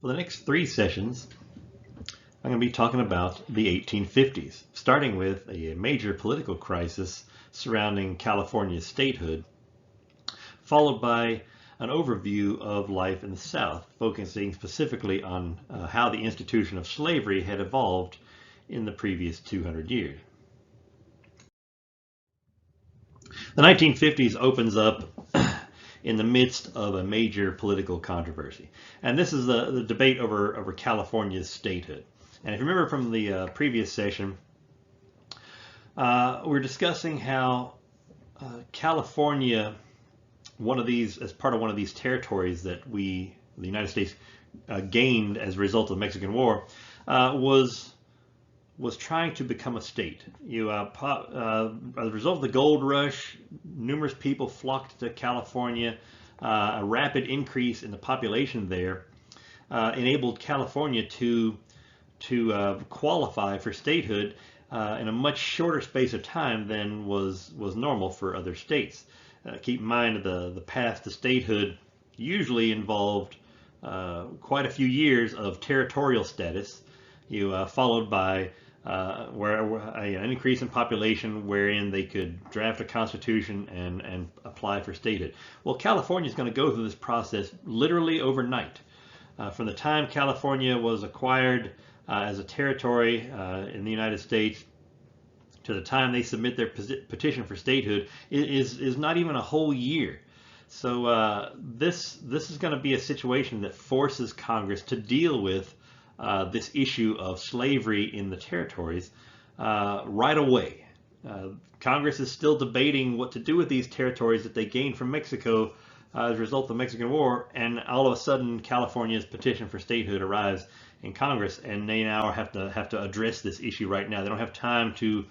For the next 3 sessions, I'm going to be talking about the 1850s, starting with a major political crisis surrounding California's statehood, followed by an overview of life in the South, focusing specifically on how the institution of slavery had evolved in the previous 200 years. The 1950s opens up in the midst of a major political controversy. And this is the debate over California's statehood. And if you remember from the previous session, we're discussing how California, as part of one of these territories that the United States gained as a result of the Mexican War, was trying to become a state. As a result of the gold rush, numerous people flocked to California. A rapid increase in the population there enabled California to qualify for statehood in a much shorter space of time than was normal for other states. Keep in mind the path to statehood usually involved quite a few years of territorial status, followed by an increase in population wherein they could draft a constitution and apply for statehood. Well, California is going to go through this process literally overnight. From the time California was acquired as a territory in the United States to the time they submit their petition for statehood is not even a whole year. So this is going to be a situation that forces Congress to deal with this issue of slavery in the territories right away. Congress is still debating what to do with these territories that they gained from Mexico as a result of the Mexican War, and all of a sudden California's petition for statehood arrives in Congress, and they now have to address this issue right now. They don't have time to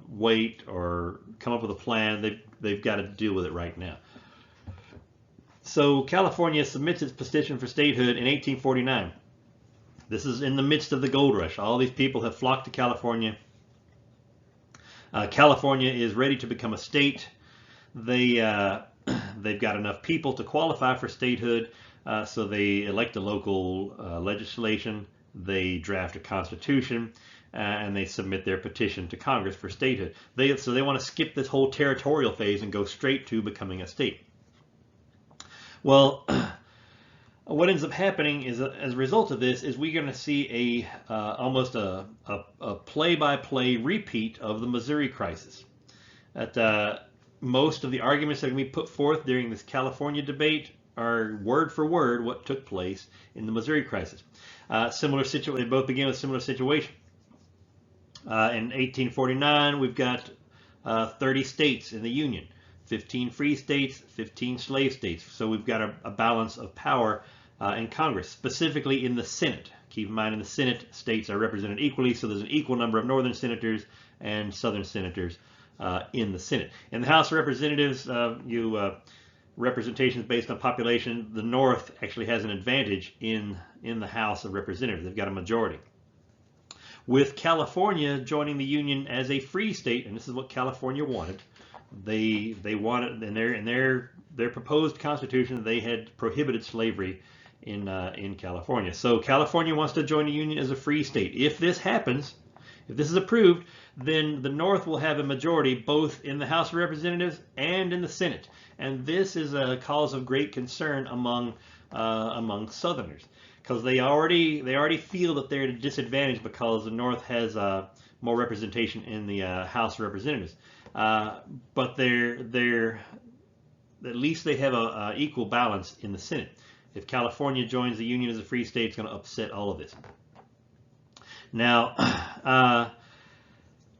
wait or come up with a plan. They've got to deal with it right now. So California submits its petition for statehood in 1849. This is in the midst of the gold rush. All these people have flocked to California. California is ready to become a state. They've got enough people to qualify for statehood, so they elect a local legislation, they draft a constitution, and they submit their petition to Congress for statehood. So they want to skip this whole territorial phase and go straight to becoming a state. Well, what ends up happening is, as a result of this, is we're going to see almost a play-by-play repeat of the Missouri crisis. That most of the arguments that are going to be put forth during this California debate are word for word what took place in the Missouri crisis. Similar situation. They both begin with a similar situation. In 1849, we've got 30 states in the Union, 15 free states, 15 slave states. So we've got a balance of power in Congress, specifically in the Senate. Keep in mind, in the Senate, states are represented equally, so there's an equal number of northern senators and southern senators in the Senate. In the House of Representatives, representation is based on population. The North actually has an advantage in the House of Representatives. They've got a majority. With California joining the Union as a free state, and this is what California wanted, they wanted in their proposed constitution, they had prohibited slavery in California. So California wants to join the Union as a free state. If this happens, if this is approved, then the North will have a majority both in the House of Representatives and in the Senate. And this is a cause of great concern among Southerners, because they already feel that they're at a disadvantage because the North has more representation in the House of Representatives. But they're at least they have a equal balance in the Senate. If California joins the Union as a free state, it's going to upset all of this. Now,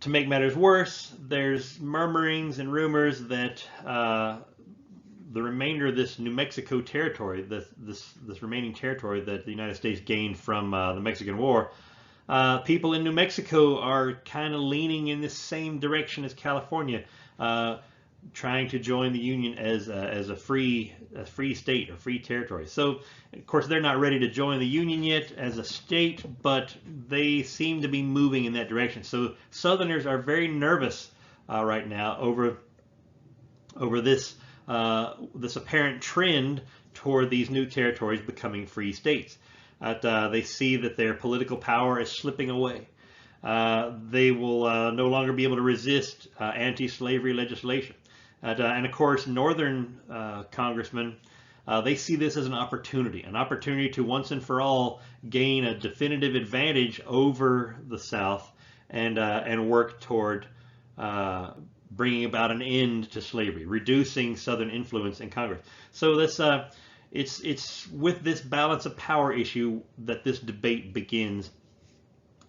to make matters worse, there's murmurings and rumors that the remainder of this New Mexico territory, this remaining territory that the United States gained from the Mexican War, people in New Mexico are kind of leaning in the same direction as California, trying to join the Union as a free state or free territory. So, of course, they're not ready to join the Union yet as a state, but they seem to be moving in that direction. So Southerners are very nervous right now over this apparent trend toward these new territories becoming free states. They see that their political power is slipping away. They will no longer be able to resist anti-slavery legislation. And of course, northern congressmen, they see this as an opportunity to once and for all gain a definitive advantage over the South and work toward bringing about an end to slavery, reducing Southern influence in Congress. So this, it's with this balance of power issue that this debate begins,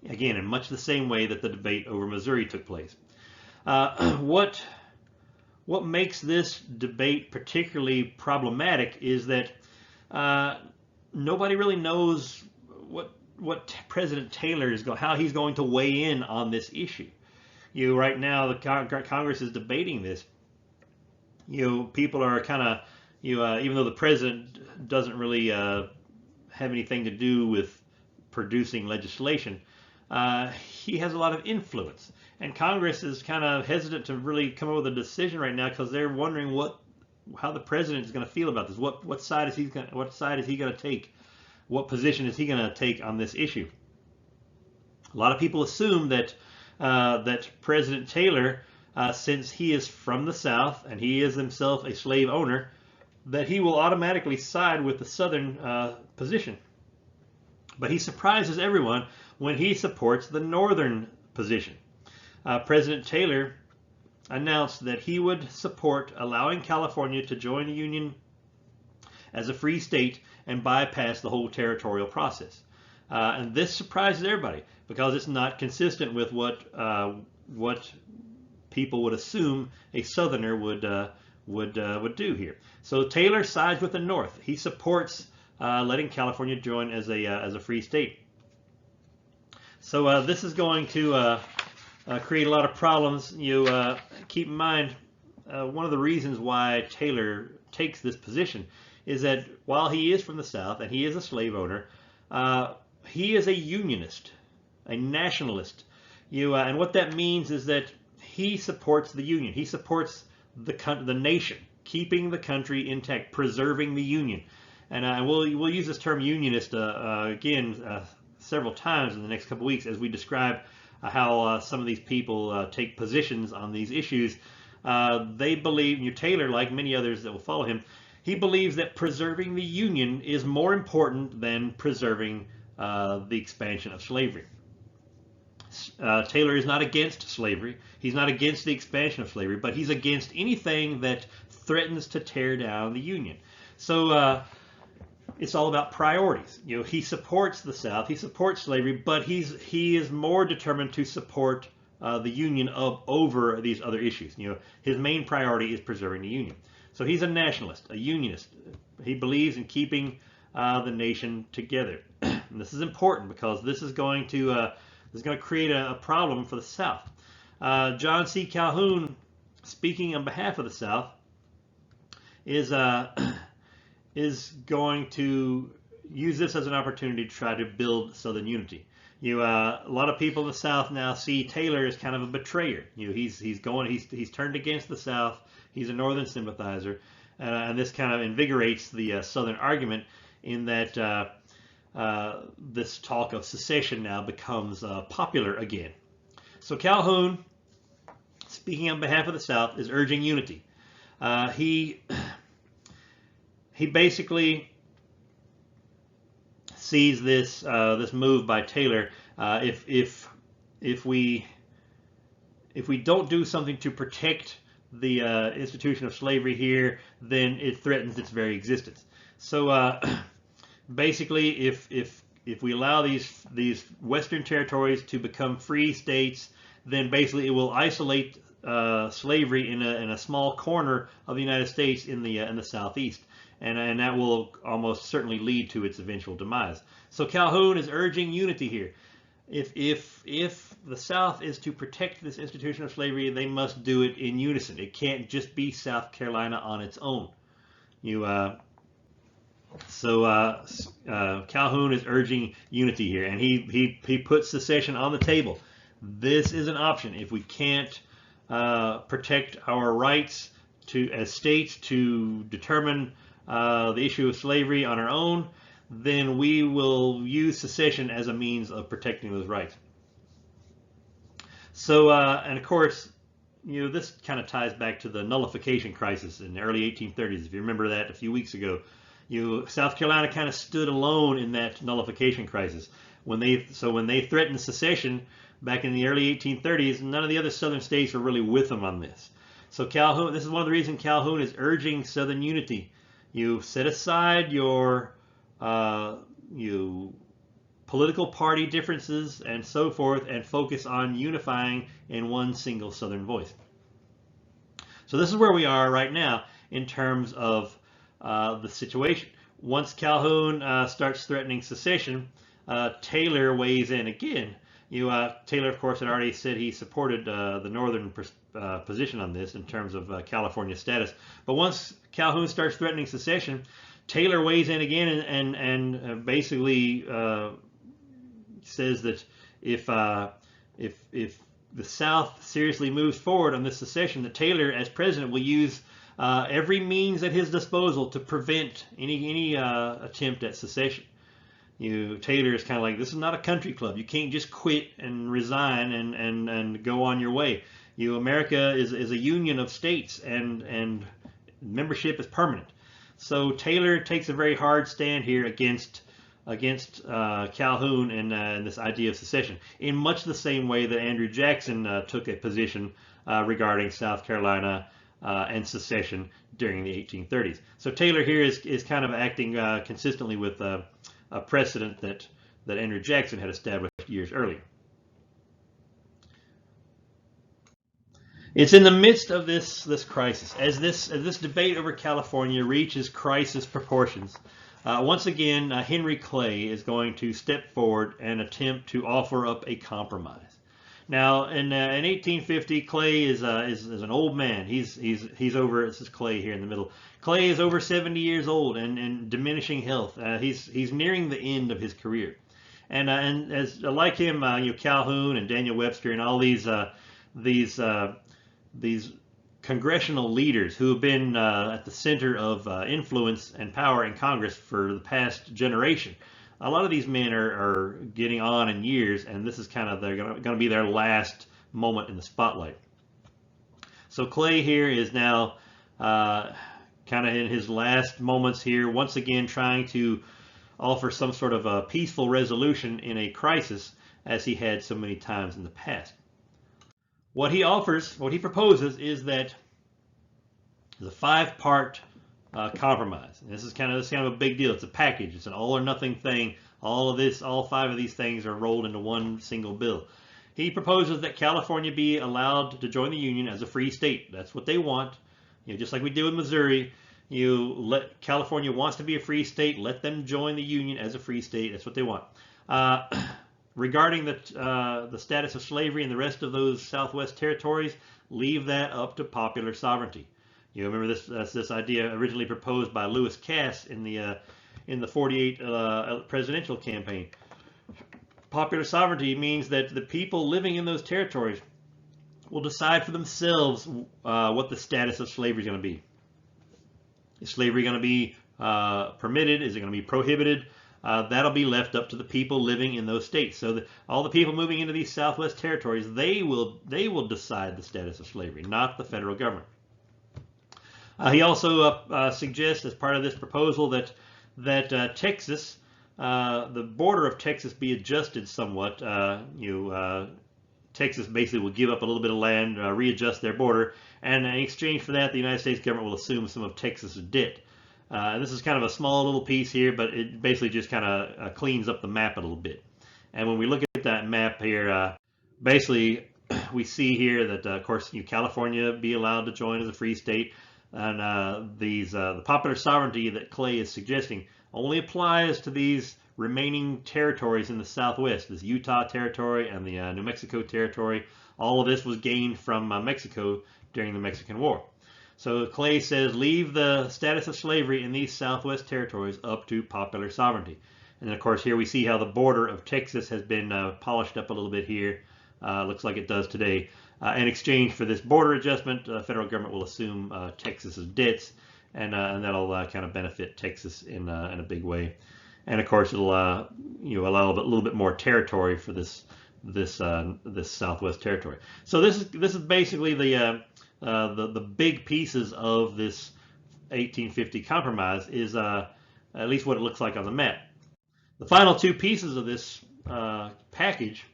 again, in much the same way that the debate over Missouri took place. What makes this debate particularly problematic is that nobody really knows what President Taylor is how he's going to weigh in on this issue. Right now, the Congress is debating this. People are kind of, even though the president doesn't really have anything to do with producing legislation, he has a lot of influence. And Congress is kind of hesitant to really come up with a decision right now because they're wondering how the president is going to feel about this. What side is he going to take? What position is he going to take on this issue? A lot of people assume that President Taylor, since he is from the South and he is himself a slave owner, that he will automatically side with the Southern position. But he surprises everyone when he supports the Northern position. President Taylor announced that he would support allowing California to join the Union as a free state and bypass the whole territorial process. And this surprises everybody because it's not consistent with what people would assume a Southerner would do here. So Taylor sides with the North. He supports letting California join as a free state. So this is going to create a lot of problems. Keep in mind, one of the reasons why Taylor takes this position is that while he is from the South and he is a slave owner, he is a unionist, a nationalist. And what that means is that he supports the Union. He supports the nation, keeping the country intact, preserving the Union. And we'll use this term unionist again several times in the next couple weeks as we describe how some of these people take positions on these issues. They believe, Taylor, like many others that will follow him, he believes that preserving the Union is more important than preserving the expansion of slavery. Taylor is not against slavery. He's not against the expansion of slavery, but he's against anything that threatens to tear down the Union. So it's all about priorities. He supports the South, he supports slavery, but he is more determined to support the Union over these other issues. His main priority is preserving the Union. So he's a nationalist, a unionist. He believes in keeping the nation together. And this is important because this is going to create a problem for the South. John C. Calhoun, speaking on behalf of the South, is going to use this as an opportunity to try to build Southern unity. A lot of people in the South now see Taylor as kind of a betrayer. He's turned against the South. He's a Northern sympathizer, and this kind of invigorates the Southern argument in that this talk of secession now becomes popular again. So Calhoun, speaking on behalf of the South, is urging unity. He basically sees this move by Taylor. If we don't do something to protect the institution of slavery here, then it threatens its very existence. So basically, if we allow these Western territories to become free states, then basically it will isolate slavery in a small corner of the United States in the Southeast. And that will almost certainly lead to its eventual demise. So Calhoun is urging unity here. If the South is to protect this institution of slavery, they must do it in unison. It can't just be South Carolina on its own. Calhoun is urging unity here, and he puts secession on the table. This is an option. If we can't protect our rights as states to determine the issue of slavery on our own, then we will use secession as a means of protecting those rights. So, and of course, this kind of ties back to the nullification crisis in the early 1830s. If you remember that a few weeks ago, South Carolina kind of stood alone in that nullification crisis. When they threatened secession back in the early 1830s, none of the other southern states were really with them on this. So Calhoun, this is one of the reasons Calhoun is urging Southern unity. You set aside your political party differences and so forth, and focus on unifying in one single Southern voice. So this is where we are right now in terms of the situation. Once Calhoun starts threatening secession, Taylor weighs in again. Taylor, of course, had already said he supported the Northern position on this in terms of California status. But once Calhoun starts threatening secession, Taylor weighs in again and basically says that if the South seriously moves forward on this secession, that Taylor, as president, will use every means at his disposal to prevent any attempt at secession. Taylor is kind of like, this is not a country club. You can't just quit and resign and go on your way. America is a union of states, and membership is permanent. So Taylor takes a very hard stand here against Calhoun and this idea of secession, in much the same way that Andrew Jackson took a position regarding South Carolina and secession during the 1830s. So Taylor here is kind of acting consistently with a precedent that Andrew Jackson had established years earlier. It's in the midst of this crisis, as this debate over California reaches crisis proportions. Once again, Henry Clay is going to step forward and attempt to offer up a compromise. Now, in 1850, Clay is an old man. He's over. This is Clay here in the middle. Clay is over 70 years old and diminishing health. He's nearing the end of his career, and as like him, Calhoun and Daniel Webster and all these congressional leaders who have been at the center of influence and power in Congress for the past generation. A lot of these men are getting on in years, and this is kind of going to be their last moment in the spotlight. So Clay here is now kind of in his last moments here, once again trying to offer some sort of a peaceful resolution in a crisis, as he had so many times in the past. What he proposes is that the 5-part compromise. And this is kind of a big deal. It's a package. It's an all or nothing thing. All 5 of these things are rolled into one single bill. He proposes that California be allowed to join the Union as a free state. That's what they want. Just like we did with Missouri. California wants to be a free state. Let them join the Union as a free state. That's what they want. Regarding the status of slavery in the rest of those Southwest territories, leave that up to popular sovereignty. Remember this idea originally proposed by Lewis Cass in the 48 presidential campaign. Popular sovereignty means that the people living in those territories will decide for themselves what the status of slavery is going to be. Is slavery going to be permitted? Is it going to be prohibited? That'll be left up to the people living in those states. So all the people moving into these Southwest territories, they will decide the status of slavery, not the federal government. He also suggests, as part of this proposal, that Texas, the border of Texas, be adjusted somewhat. Texas basically will give up a little bit of land, readjust their border, and in exchange for that, the United States government will assume some of Texas's debt. This is kind of a small little piece here, but it basically just kind of cleans up the map a little bit. And when we look at that map here, basically we see here that, of course, California be allowed to join as a free state, and the popular sovereignty that Clay is suggesting only applies to these remaining territories in the Southwest, this Utah territory and the New Mexico territory. All of this was gained from Mexico during the Mexican War. So Clay says, leave the status of slavery in these Southwest territories up to popular sovereignty. And then, of course, here we see how the border of Texas has been polished up a little bit here. Looks like it does today. In exchange for this border adjustment, the federal government will assume Texas's debts, and that'll kind of benefit Texas in a big way. And of course, it'll allow a little bit more territory for this Southwest Territory. So this is basically the big pieces of this 1850 compromise is at least what it looks like on the map. The final two pieces of this package,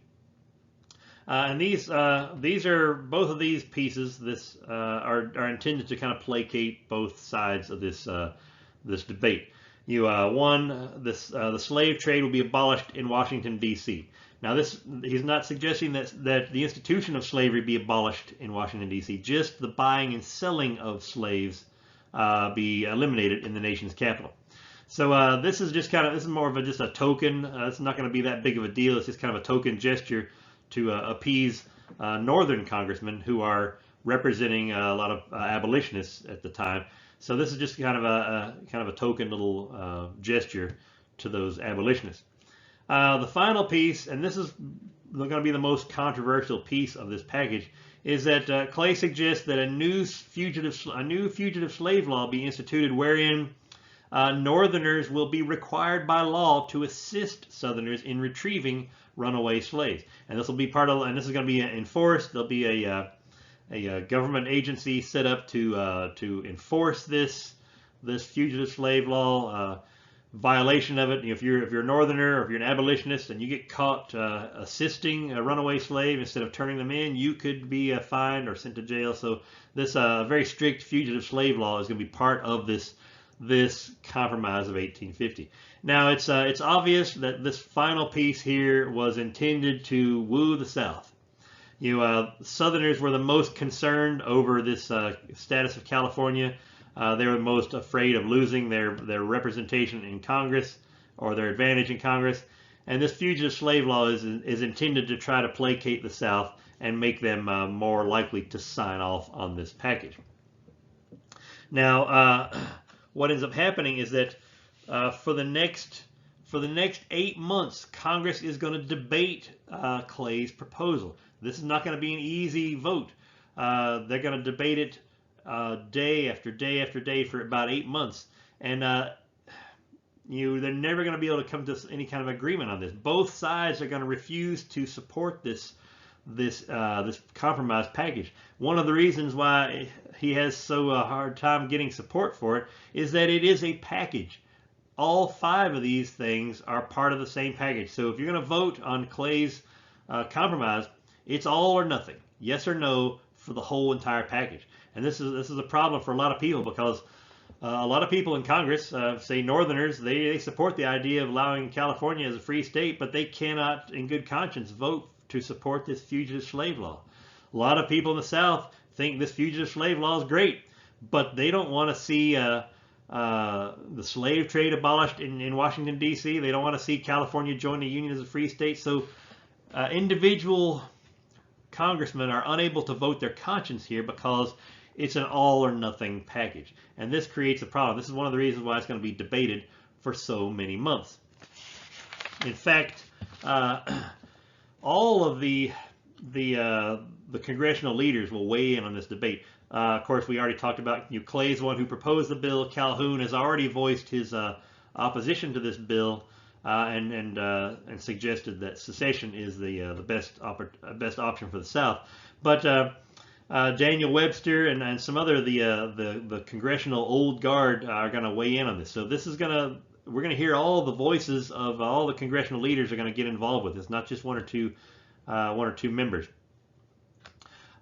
and these are both of these pieces. This are intended to kind of placate both sides of this debate. The slave trade will be abolished in Washington, D.C. Now, he's not suggesting that the institution of slavery be abolished in Washington, D.C. Just the buying and selling of slaves be eliminated in the nation's capital. So this is more of just a token. It's not going to be that big of a deal. It's just kind of a token gesture to appease Northern congressmen who are representing a lot of abolitionists at the time. So this is just kind of a token little gesture to those abolitionists. The final piece, and this is going to be the most controversial piece of this package, is that Clay suggests that a new fugitive slave law be instituted, wherein Northerners will be required by law to assist Southerners in retrieving runaway slaves, and this will be and this is going to be enforced. There'll be a government agency set up to enforce this fugitive slave law. Violation of it. If you're a Northerner or if you're an abolitionist and you get caught assisting a runaway slave instead of turning them in, you could be fined or sent to jail. So this very strict fugitive slave law is going to be part of this compromise of 1850. Now it's obvious that this final piece here was intended to woo the South. Southerners were the most concerned over this status of California. They were most afraid of losing their representation in Congress or their advantage in Congress. And this fugitive slave law is intended to try to placate the South and make them more likely to sign off on this package. Now, what ends up happening is that for the next 8 months, Congress is going to debate Clay's proposal. This is not going to be an easy vote. They're going to debate it day after day after day for about 8 months, and they're never going to be able to come to any kind of agreement on this. Both sides are going to refuse to support this compromise package. One of the reasons why he has so hard time getting support for it is that it is a package. All 5 of these things are part of the same package. So if you're going to vote on Clay's compromise, it's all or nothing, yes or no, for the whole entire package. And this is a problem for a lot of people, because a lot of people in Congress, say Northerners, they support the idea of allowing California as a free state, but they cannot in good conscience vote to support this fugitive slave law. A lot of people in the South think this fugitive slave law is great, but they don't want to see the slave trade abolished in Washington, D.C. They don't want to see California join the Union as a free state. So individual congressmen are unable to vote their conscience here because it's an all or nothing package. And this creates a problem. This is one of the reasons why it's going to be debated for so many months. In fact, all of the congressional leaders will weigh in on this debate. Of course, we already talked about Clay's the one who proposed the bill. Calhoun has already voiced his opposition to this bill and suggested that secession is the best option for the South. But Daniel Webster and some other the congressional old guard are going to weigh in on this. So we're going to hear all the voices of all the congressional leaders are going to get involved with this, not just one or two members.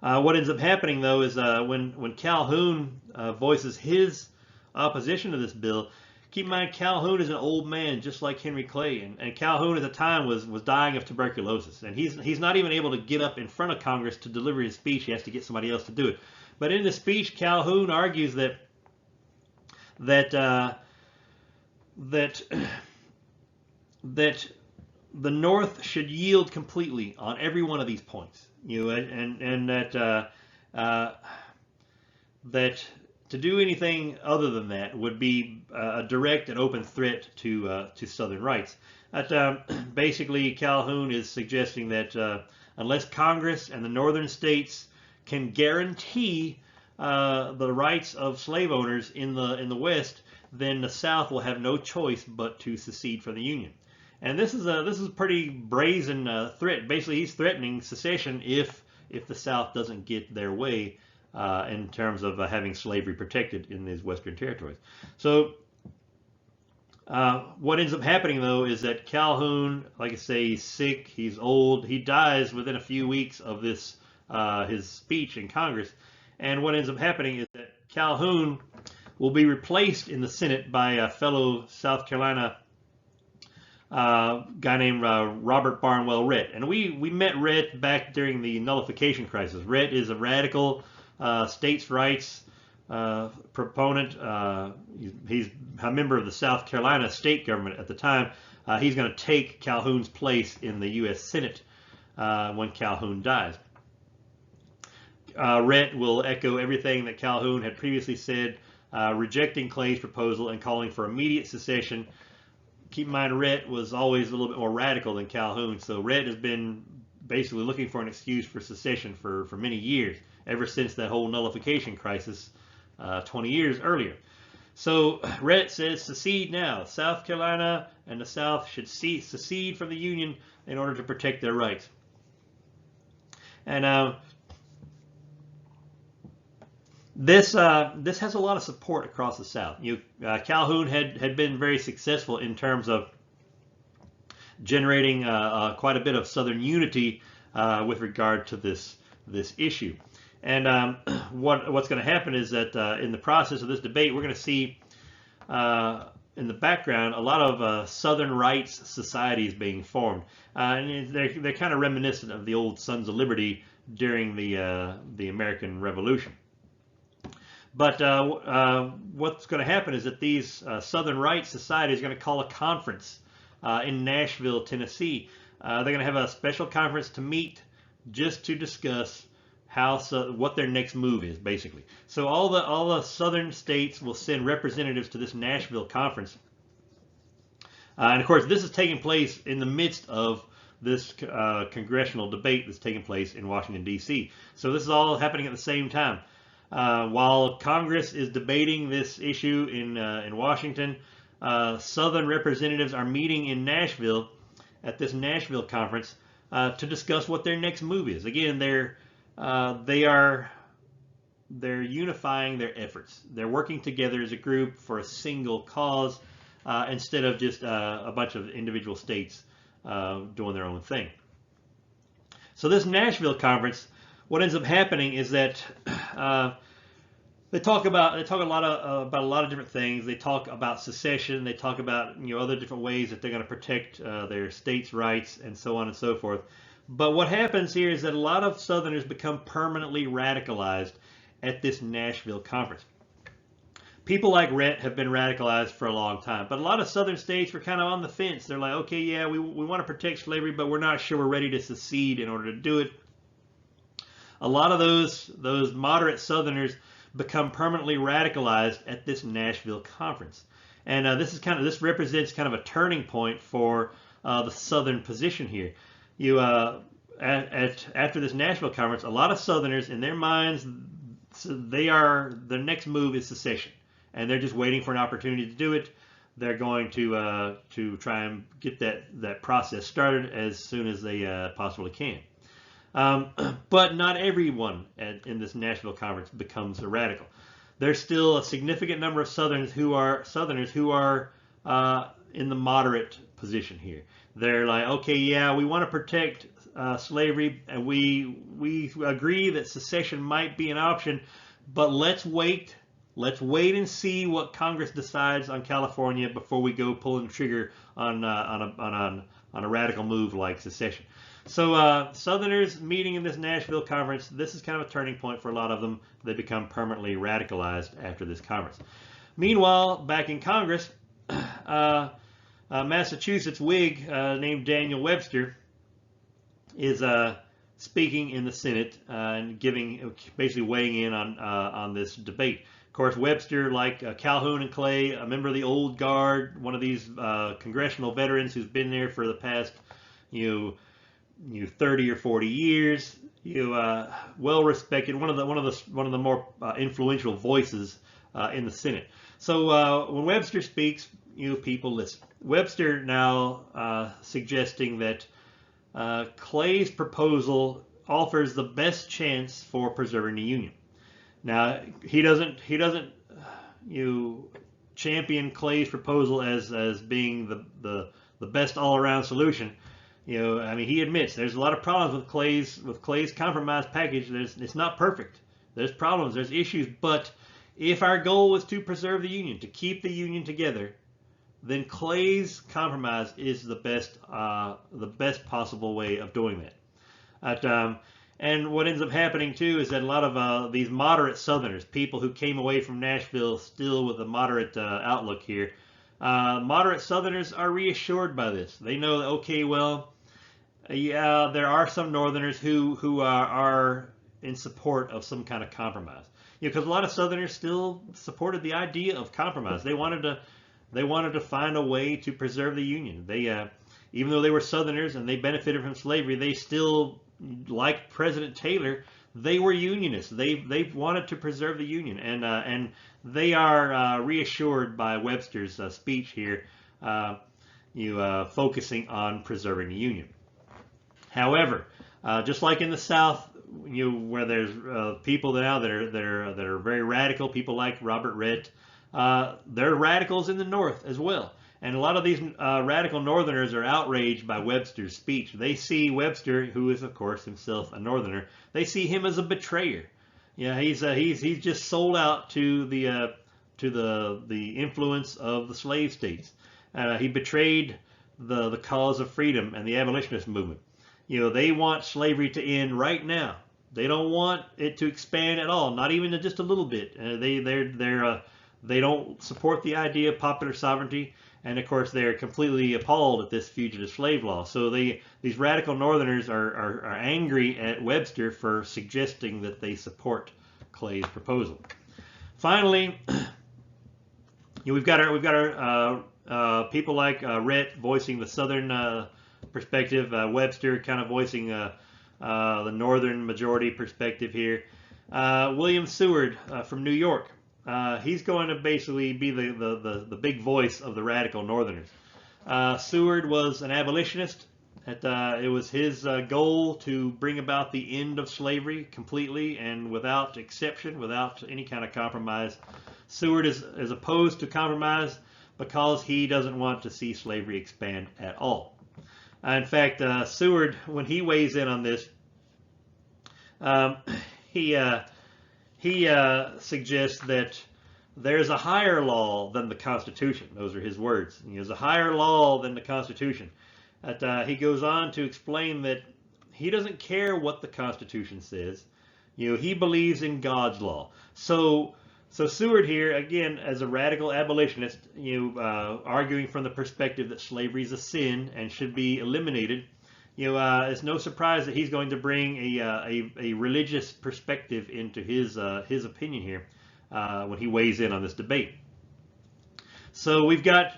What ends up happening, though, is when Calhoun voices his opposition to this bill, keep in mind Calhoun is an old man just like Henry Clay, and Calhoun at the time was dying of tuberculosis, and he's not even able to get up in front of Congress to deliver his speech. He has to get somebody else to do it. But in the speech, Calhoun argues that the North should yield completely on every one of these points, and that to do anything other than that would be a direct and open threat to Southern rights. Basically, Calhoun is suggesting that unless Congress and the Northern states can guarantee the rights of slave owners in the West, then the South will have no choice but to secede from the Union. And this is a pretty brazen threat. Basically, he's threatening secession if the South doesn't get their way in terms of having slavery protected in these Western territories. So what ends up happening, though, is that Calhoun, like I say, he's sick, he's old, he dies within a few weeks of this his speech in Congress. And what ends up happening is that Calhoun will be replaced in the Senate by a fellow South Carolina guy named Robert Barnwell Rhett. And we met Rhett back during the nullification crisis. Rhett is a radical states' rights proponent. He's a member of the South Carolina state government at the time. He's going to take Calhoun's place in the U.S. Senate when Calhoun dies. Rhett will echo everything that Calhoun had previously said, rejecting Clay's proposal and calling for immediate secession. Keep in mind, Rhett was always a little bit more radical than Calhoun, so Rhett has been basically looking for an excuse for secession for many years, ever since that whole nullification crisis 20 years earlier. So Rhett says, secede now. South Carolina and the South should secede from the Union in order to protect their rights. And this has a lot of support across the South. Calhoun had been very successful in terms of generating quite a bit of Southern unity with regard to this issue. And what's going to happen is that in the process of this debate, we're going to see in the background a lot of Southern rights societies being formed, and they're kind of reminiscent of the old Sons of Liberty during the American Revolution. But what's going to happen is that these Southern rights societies are going to call a conference in Nashville, Tennessee. They're going to have a special conference to meet just to discuss what their next move is, basically. So all the Southern states will send representatives to this Nashville conference. And of course, this is taking place in the midst of this congressional debate that's taking place in Washington, D.C. So this is all happening at the same time. While Congress is debating this issue in Washington, Southern representatives are meeting in Nashville at this Nashville conference to discuss what their next move is. Again, they're unifying their efforts. They're working together as a group for a single cause instead of just a bunch of individual states doing their own thing. So this Nashville conference, what ends up happening is that they talk a lot about a lot of different things. They talk about secession. They talk about other different ways that they're going to protect their states' rights and so on and so forth. But what happens here is that a lot of Southerners become permanently radicalized at this Nashville conference. People like Rhett have been radicalized for a long time, but a lot of Southern states were kind of on the fence. They're like, okay, yeah, we want to protect slavery, but we're not sure we're ready to secede in order to do it. A lot of those moderate Southerners become permanently radicalized at this Nashville conference, and this represents kind of a turning point for the Southern position here. After this Nashville conference, a lot of Southerners, in their minds, their next move is secession, and they're just waiting for an opportunity to do it. They're going to try and get that process started as soon as they possibly can. But not everyone in this Nashville conference becomes a radical. There's still a significant number of Southerners who are in the moderate position here. They're like, okay, yeah, we want to protect slavery, and we agree that secession might be an option, but let's wait and see what Congress decides on California before we go pulling the trigger on a radical move like secession. So Southerners meeting in this Nashville conference, this is kind of a turning point for a lot of them. They become permanently radicalized after this conference. Meanwhile, back in Congress, Massachusetts Whig named Daniel Webster is speaking in the Senate and basically weighing in on this debate. Of course, Webster, like Calhoun and Clay, a member of the old guard, one of these congressional veterans who's been there for the past 30 or 40 years. well respected, one of the more influential voices in the Senate. So when Webster speaks, people listen. Webster now suggesting that Clay's proposal offers the best chance for preserving the Union. Now he doesn't champion Clay's proposal as being the best all around solution. I mean, he admits there's a lot of problems with Clay's compromise package. It's not perfect. There's problems, there's issues, but if our goal is to preserve the Union, to keep the Union together, then Clay's compromise is the best possible way of doing that. And what ends up happening too is that a lot of these moderate Southerners, people who came away from Nashville still with a moderate outlook here, moderate Southerners are reassured by this. They know that, okay, well, yeah, there are some Northerners who are in support of some kind of compromise. Because a lot of Southerners still supported the idea of compromise. They wanted to find a way to preserve the Union. They even though they were Southerners and they benefited from slavery, they still, like President Taylor, they were Unionists. They wanted to preserve the Union, and they are reassured by Webster's speech here, focusing on preserving the Union. However, just like in the South, where there's people now that are very radical, people like Robert Rhett, there are radicals in the North as well. And a lot of these radical Northerners are outraged by Webster's speech. They see Webster, who is of course himself a Northerner, they see him as a betrayer. He's just sold out to the influence of the slave states. He betrayed the cause of freedom and the abolitionist movement. They want slavery to end right now. They don't want it to expand at all, not even just a little bit. They don't support the idea of popular sovereignty, and of course they're completely appalled at this fugitive slave law. So these radical Northerners are angry at Webster for suggesting that they support Clay's proposal. Finally, we've got our people like Rhett voicing the Southern perspective, Webster kind of voicing the Northern majority perspective here. William Seward from New York, he's going to basically be the big voice of the radical Northerners. Seward was an abolitionist. It was his goal to bring about the end of slavery completely and without exception, without any kind of compromise. Seward is opposed to compromise because he doesn't want to see slavery expand at all. In fact, Seward, when he weighs in on this, he suggests that there's a higher law than the Constitution. Those are his words. There's a higher law than the Constitution. He goes on to explain that he doesn't care what the Constitution says. He believes in God's law. So Seward here, again, as a radical abolitionist, arguing from the perspective that slavery is a sin and should be eliminated, it's no surprise that he's going to bring a religious perspective into his opinion here when he weighs in on this debate. So we've got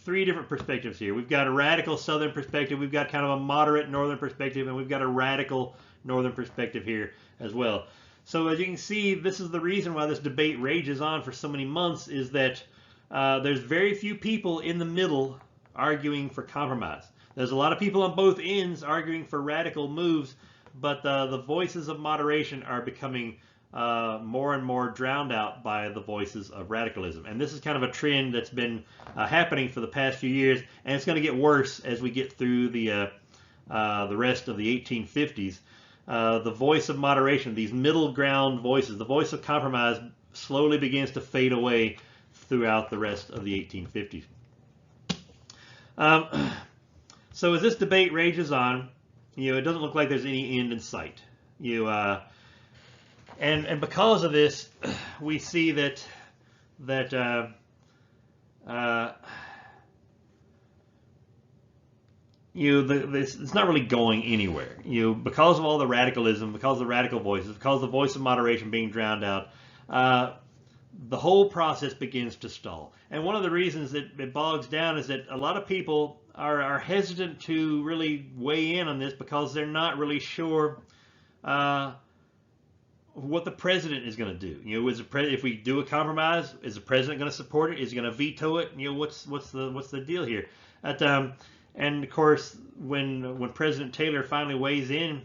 three different perspectives here. We've got a radical Southern perspective, we've got kind of a moderate Northern perspective, and we've got a radical Northern perspective here as well. So as you can see, this is the reason why this debate rages on for so many months, is that there's very few people in the middle arguing for compromise. There's a lot of people on both ends arguing for radical moves, but the voices of moderation are becoming more and more drowned out by the voices of radicalism. And this is kind of a trend that's been happening for the past few years, and it's going to get worse as we get through the rest of the 1850s. The voice of moderation, these middle ground voices, the voice of compromise slowly begins to fade away throughout the rest of the 1850s. So as this debate rages on, it doesn't look like there's any end in sight. And because of this, we see that it's not really going anywhere. Because of all the radicalism, because of the radical voices, because of the voice of moderation being drowned out, the whole process begins to stall. And one of the reasons that it bogs down is that a lot of people are hesitant to really weigh in on this because they're not really sure what the president is going to do. If we do a compromise, is the president going to support it? Is he going to veto it? What's the deal here? And of course, when President Taylor finally weighs in,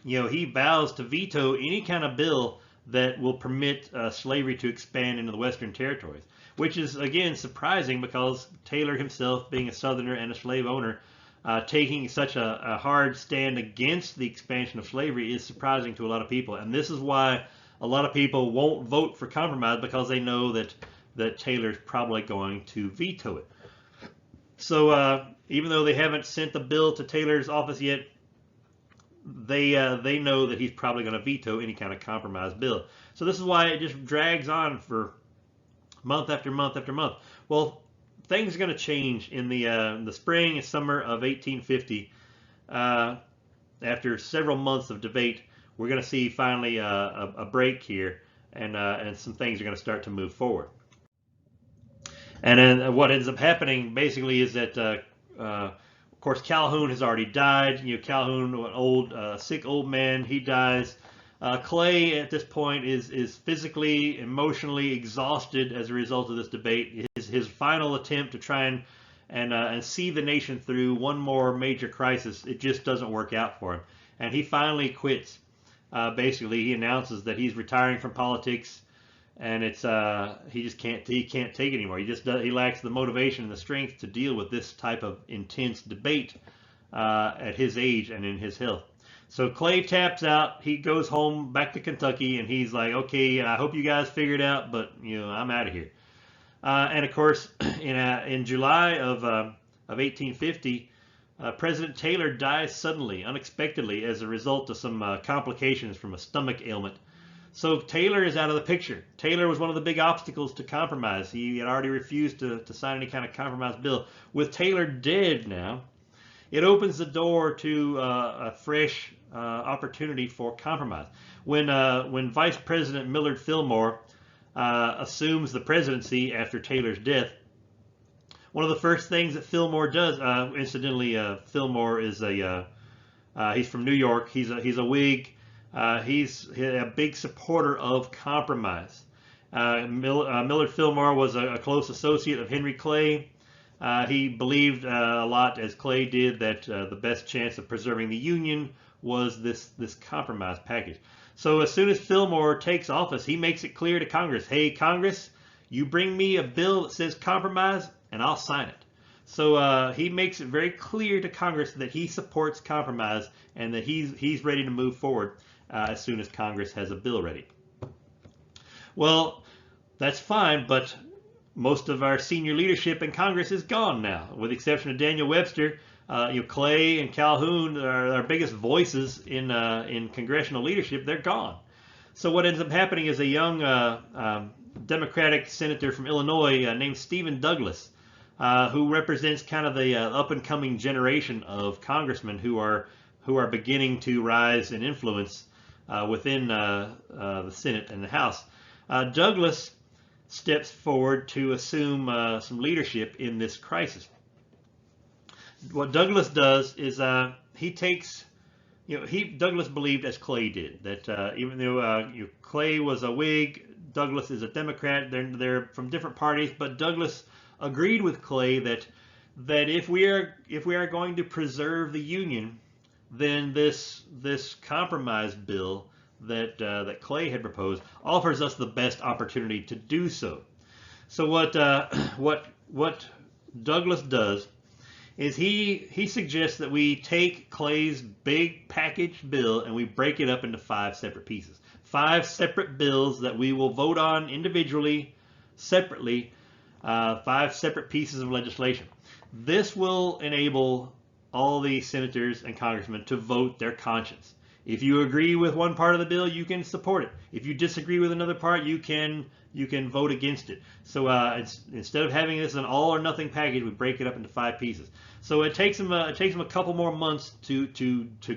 he vows to veto any kind of bill that will permit slavery to expand into the Western territories, which is again surprising because Taylor himself, being a Southerner and a slave owner, taking such a hard stand against the expansion of slavery is surprising to a lot of people. And this is why a lot of people won't vote for compromise, because they know that Taylor's probably going to veto it. So even though they haven't sent the bill to Taylor's office yet, they know that he's probably going to veto any kind of compromise bill. So this is why it just drags on for month after month after month. Well, things are going to change in the spring and summer of 1850. After several months of debate, we're going to see finally a break here, and some things are going to start to move forward. And then what ends up happening basically is that, of course, Calhoun has already died. Calhoun, an old, sick old man, he dies. Clay at this point is physically, emotionally exhausted as a result of this debate. His final attempt to try and see the nation through one more major crisis, it just doesn't work out for him, and he finally quits. Basically, he announces that he's retiring from politics, and it's he can't take it anymore. He lacks the motivation and the strength to deal with this type of intense debate at his age and in his health. So Clay taps out. He goes home back to Kentucky, and he's like, okay, I hope you guys figure it out, but I'm out of here. And of course, in July of 1850, President Taylor dies suddenly, unexpectedly, as a result of some complications from a stomach ailment. So Taylor is out of the picture. Taylor was one of the big obstacles to compromise. He had already refused to sign any kind of compromise bill. With Taylor dead now, it opens the door to a fresh opportunity for compromise. When Vice President Millard Fillmore assumes the presidency after Taylor's death, one of the first things that Fillmore does, incidentally, Fillmore is he's from New York. He's a Whig. He's a big supporter of compromise. Millard Fillmore was a close associate of Henry Clay. He believed a lot, as Clay did, that the best chance of preserving the Union was this compromise package. So as soon as Fillmore takes office, he makes it clear to Congress, hey, Congress, you bring me a bill that says compromise, and I'll sign it. So he makes it very clear to Congress that he supports compromise and that he's ready to move forward as soon as Congress has a bill ready. Well, that's fine, but most of our senior leadership in Congress is gone now, with the exception of Daniel Webster. Clay and Calhoun are our biggest voices in congressional leadership. They're gone. So what ends up happening is a young Democratic senator from Illinois named Stephen Douglas, who represents kind of the up-and-coming generation of congressmen who are beginning to rise in influence within the Senate and the House. Douglas steps forward to assume some leadership in this crisis. What Douglas does is he takes, Douglas believed, as Clay did, that even though Clay was a Whig, Douglas is a Democrat. They're from different parties, but Douglas agreed with Clay that if we are going to preserve the Union, then this compromise bill that Clay had proposed offers us the best opportunity to do so. So what Douglas does is he suggests that we take Clay's big package bill and we break it up into 5 separate pieces. 5 separate bills that we will vote on individually, separately, 5 separate pieces of legislation. This will enable all the senators and congressmen to vote their conscience. If you agree with one part of the bill, you can support it. If you disagree with another part, you can vote against it. So instead of having this as an all or nothing package, we break it up into 5 pieces. So it takes them a couple more months to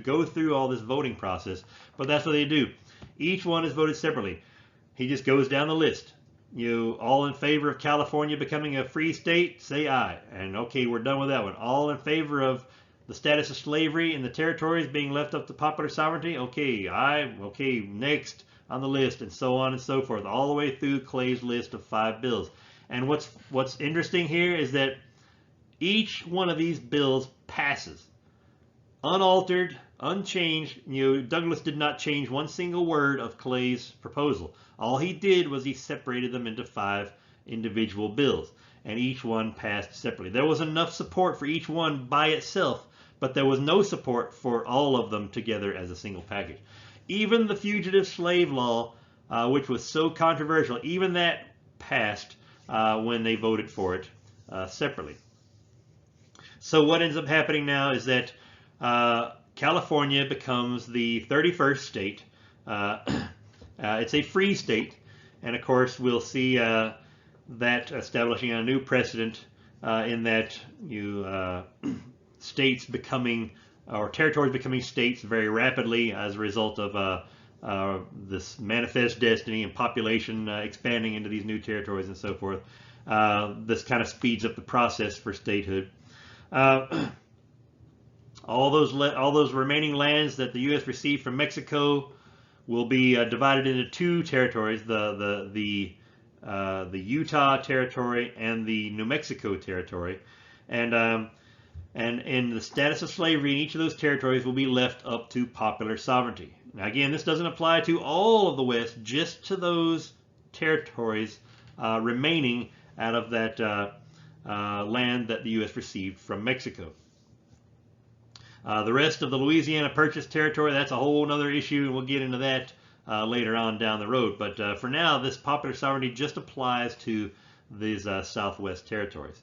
go through all this voting process, but that's what they do. Each one is voted separately. He just goes down the list. You all in favor of California becoming a free state, say aye. And okay, we're done with that one. All in favor of the status of slavery in the territories being left up to popular sovereignty. Okay, next on the list, and so on and so forth, all the way through Clay's list of 5 bills. And what's interesting here is that each one of these bills passes unaltered, unchanged. Douglas did not change one single word of Clay's proposal. All he did was he separated them into 5 individual bills, and each one passed separately. There was enough support for each one by itself, but there was no support for all of them together as a single package. Even the fugitive slave law, which was so controversial, even that passed when they voted for it separately. So what ends up happening now is that California becomes the 31st state. It's a free state, and of course we'll see that establishing a new precedent in that states becoming, or territories becoming states very rapidly as a result of this manifest destiny and population expanding into these new territories and so forth. This kind of speeds up the process for statehood. All those remaining lands that the U.S. received from Mexico will be divided into 2 territories: the Utah territory and the New Mexico territory, and the status of slavery in each of those territories will be left up to popular sovereignty. Now, again, this doesn't apply to all of the West, just to those territories remaining out of that land that the U.S. received from Mexico. The rest of the Louisiana Purchase territory, that's a whole other issue, and we'll get into that later on down the road. But for now, this popular sovereignty just applies to these Southwest territories.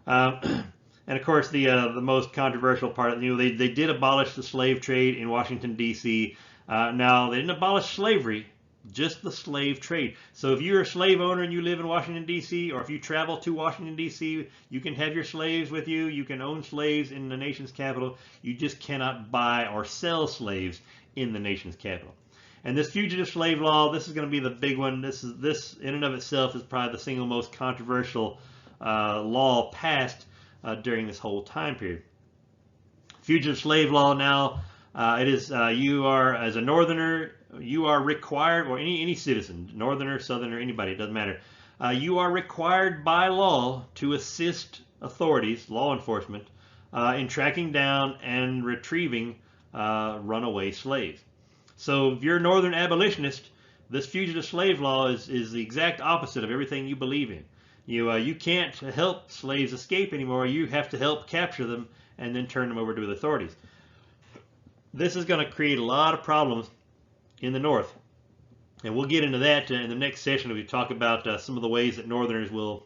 And of course, the most controversial part, they did abolish the slave trade in Washington, D.C. Now, they didn't abolish slavery, just the slave trade. So if you're a slave owner and you live in Washington, D.C., or if you travel to Washington, D.C., you can have your slaves with you. You can own slaves in the nation's capital. You just cannot buy or sell slaves in the nation's capital. And this fugitive slave law, this is going to be the big one. This in and of itself is probably the single most controversial law passed during this whole time period. Fugitive slave law now, it is you are, as a northerner, you are required, or any citizen, northerner, southerner, anybody, it doesn't matter, you are required by law to assist authorities, law enforcement, in tracking down and retrieving runaway slaves. So if you're a northern abolitionist, this fugitive slave law is the exact opposite of everything you believe in. You can't help slaves escape anymore. You have to help capture them and then turn them over to the authorities. This is going to create a lot of problems in the North, and we'll get into that in the next session. We talk about some of the ways that Northerners will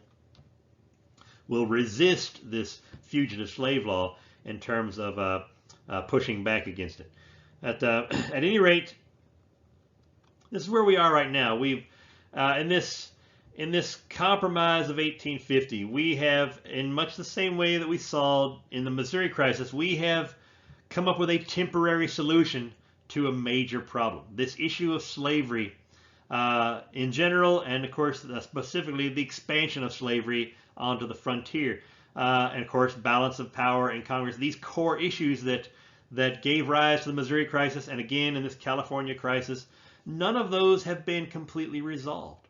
resist this fugitive slave law in terms of pushing back against it. At any rate, this is where we are right now. We've in this compromise of 1850, we have, in much the same way that we saw in the Missouri crisis, we have come up with a temporary solution to a major problem. This issue of slavery in general, and of course specifically the expansion of slavery onto the frontier, and of course balance of power in Congress. These core issues that gave rise to the Missouri crisis, and again in this California crisis, none of those have been completely resolved.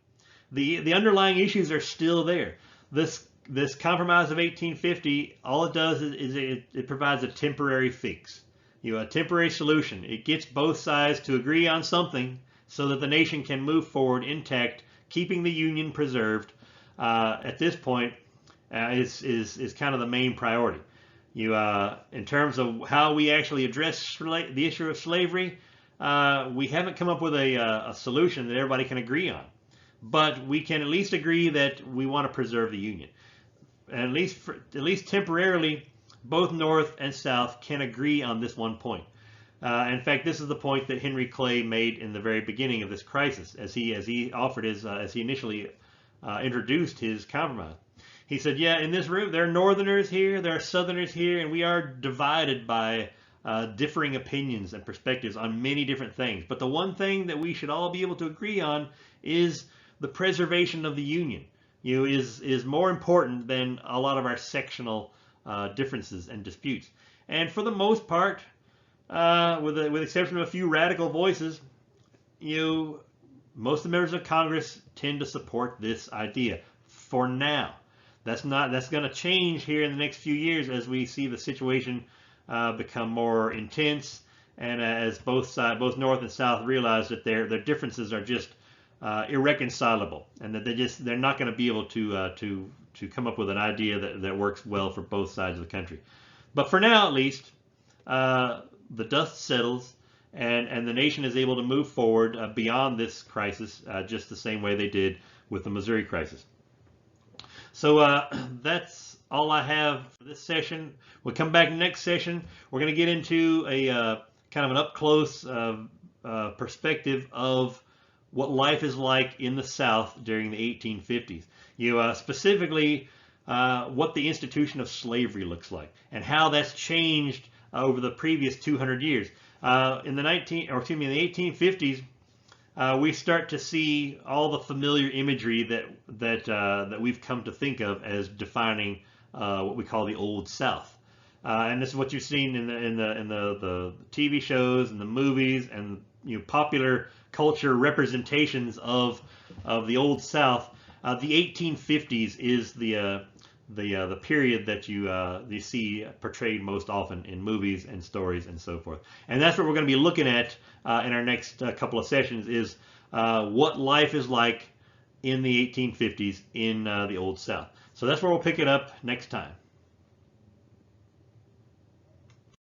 The underlying issues are still there. This compromise of 1850, all it does is it provides a temporary fix, a temporary solution. It gets both sides to agree on something so that the nation can move forward intact, keeping the Union preserved. At this point, is kind of the main priority. In terms of how we actually address the issue of slavery, we haven't come up with a solution that everybody can agree on. But we can at least agree that we want to preserve the Union. And at least temporarily, both North and South can agree on this one point. In fact, this is the point that Henry Clay made in the very beginning of this crisis, as he offered as he initially introduced his compromise. He said, "Yeah, in this room there are Northerners here, there are Southerners here, and we are divided by differing opinions and perspectives on many different things. But the one thing that we should all be able to agree on is the preservation of the Union. Is more important than a lot of our sectional differences and disputes. And for the most part, with the exception of a few radical voices, most of the members of Congress tend to support this idea for now. That's going to change here in the next few years as we see the situation become more intense, and as both North and South realize that their differences are just irreconcilable, and that they're not going to be able to come up with an idea that works well for both sides of the country. But for now, at least, the dust settles, and the nation is able to move forward beyond this crisis, just the same way they did with the Missouri crisis. So that's all I have for this session. We'll come back next session. We're going to get into a kind of an up-close perspective of what life is like in the South during the 1850s. Specifically what the institution of slavery looks like and how that's changed over the previous 200 years. In the 1850s, we start to see all the familiar imagery that we've come to think of as defining what we call the Old South. And this is what you've seen in the TV shows and the movies and popular culture representations of the Old South. The 1850s is the period that you see portrayed most often in movies and stories and so forth. And that's what we're going to be looking at in our next couple of sessions, is what life is like in the 1850s in the Old South. So that's where we'll pick it up next time.